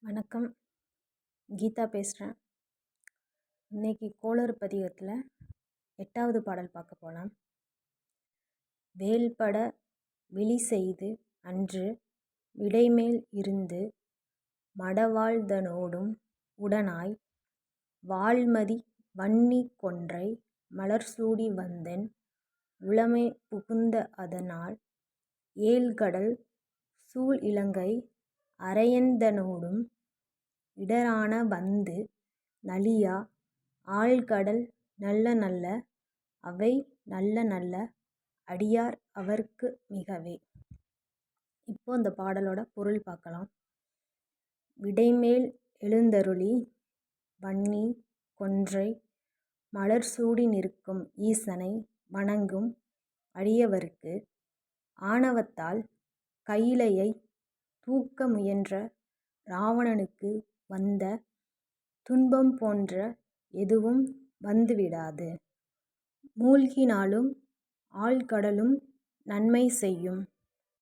வணக்கம். கீதா பேசுகிறேன். இன்னைக்கு கோளறு பதிகத்தில் 8வது பாடல் பார்க்க போகலாம். வேல்பட விழி செய்து அன்று விடைமேல் இருந்து மடவாள்தனோடும் உடனாய் வாள்மதி வன்னி கொன்றை மலர்சூடி வந்தென் உளமே புகுந்த அதனால் ஏழ்கடல் சூழ் இலங்கை அரையந்தனோடும் இடரான வந்து நலியா ஆழ்கடல் நல்ல நல்ல அவை நல்ல நல்ல அடியார் அவர்க்கு மிகவே. இப்போ இந்த பாடலோட பொருள் பார்க்கலாம். விடைமேல் எழுந்தருளி வன்னி கொன்றை மலர் சூடி நிற்கும் ஈசனை வணங்கும் அடியவர்க்கு ஆணவத்தால் கையிலையை தூக்க முயன்ற இராவணனுக்கு வந்த துன்பம் போன்ற எதுவும் வந்துவிடாது. மூழ்கினாலும் ஆழ்கடலும் நன்மை செய்யும்.